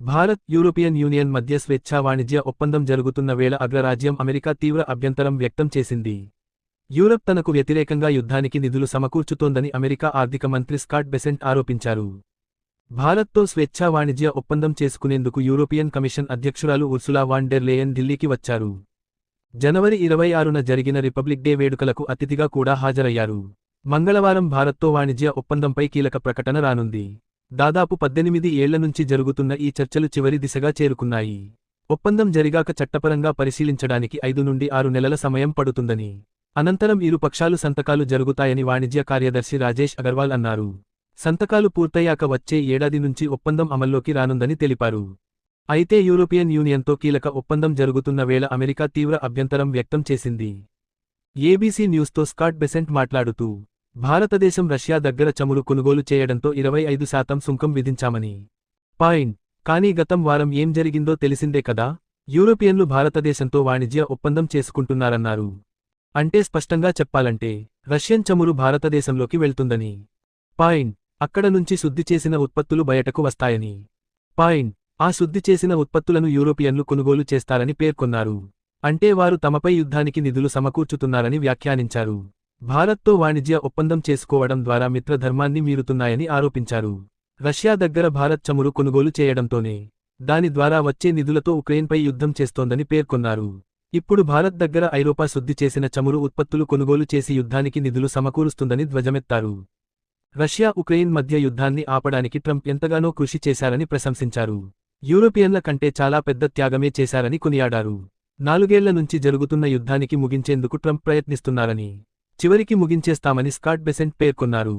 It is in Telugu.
భారత్, యూరోపియన్ యూనియన్ మధ్య స్వేచ్ఛా వాణిజ్య ఒప్పందం జరుగుతున్న వేళ అగ్రరాజ్యం అమెరికా తీవ్ర అభ్యంతరం వ్యక్తం చేసింది. యూరప్ తనకు వ్యతిరేకంగా యుద్ధానికి నిధులు సమకూర్చుతోందని అమెరికా ఆర్థిక మంత్రి స్కాట్ బెసెంట్ ఆరోపించారు. భారత్తో స్వేచ్ఛా వాణిజ్య ఒప్పందం చేసుకునేందుకు యూరోపియన్ కమిషన్ అధ్యక్షురాలు ఉర్సులా వాన్ డెర్ లేయన్ ఢిల్లీకి వచ్చారు. జనవరి 26న జరిగిన రిపబ్లిక్ డే వేడుకలకు అతిథిగా కూడా హాజరయ్యారు. మంగళవారం భారత్తో వాణిజ్య ఒప్పందంపై కీలక ప్రకటన రానుంది. దాదాపు 18 ఏళ్ల నుంచి జరుగుతున్న ఈ చర్చలు చివరి దిశగా చేరుకున్నాయి. ఒప్పందం జరిగాక చట్టపరంగా పరిశీలించడానికి 5 నుండి 6 నెలల సమయం పడుతుందని, అనంతరం ఇరు పక్షాలు సంతకాలు జరుగుతాయని వాణిజ్య కార్యదర్శి రాజేష్ అగర్వాల్ అన్నారు. సంతకాలు పూర్తయ్యాక వచ్చే ఏడాది నుంచి ఒప్పందం అమల్లోకి రానుందని తెలిపారు. అయితే యూరోపియన్ యూనియన్తో కీలక ఒప్పందం జరుగుతున్న వేళ అమెరికా తీవ్ర అభ్యంతరం వ్యక్తం చేసింది. ఏబీసీ న్యూస్తో స్కాట్ బెసెంట్ మాట్లాడుతూ, భారతదేశం రష్యా దగ్గర చమురు కొనుగోలు చేయడంతో 25% సుంకం విధించామని కానీ గతం వారం ఏం జరిగిందో తెలిసిందే కదా. యూరోపియన్లు భారతదేశంతో వాణిజ్య ఒప్పందం చేసుకుంటున్నారన్నారు. అంటే స్పష్టంగా చెప్పాలంటే రష్యన్ చమురు భారతదేశంలోకి వెళ్తుందని, అక్కడ నుంచి శుద్ధి చేసిన ఉత్పత్తులు బయటకు వస్తాయని, ఆ శుద్ధి చేసిన ఉత్పత్తులను యూరోపియన్లు కొనుగోలు చేస్తారని పేర్కొన్నారు. అంటే వారు తమపై యుద్ధానికి నిధులు సమకూర్చుతున్నారని వ్యాఖ్యానించారు. భారత్తో వాణిజ్య ఒప్పందం చేసుకోవడం ద్వారా మిత్రధర్మాన్ని మీరుతున్నాయని ఆరోపించారు. రష్యా దగ్గర భారత్ చమురు కొనుగోలు చేయడంతోనే దాని ద్వారా వచ్చే నిధులతో ఉక్రెయిన్పై యుద్ధం చేస్తోందని పేర్కొన్నారు. ఇప్పుడు భారత్ దగ్గర ఐరోపా శుద్ధి చేసిన చమురు ఉత్పత్తులు కొనుగోలు చేసి యుద్ధానికి నిధులు సమకూరుస్తుందని ధ్వజమెత్తారు. రష్యా, ఉక్రెయిన్ మధ్య యుద్ధాన్ని ఆపడానికి ట్రంప్ ఎంతగానో కృషి చేశారని ప్రశంసించారు. యూరోపియన్ల కంటే చాలా పెద్ద త్యాగమే చేశారని కొనియాడారు. 4 ఏళ్ల నుంచి జరుగుతున్న యుద్ధానికి ముగించేందుకు ట్రంప్ ప్రయత్నిస్తున్నారని, చివరికి ముగించేస్తామని స్కాట్ బెసెంట్ పేర్కొన్నారు.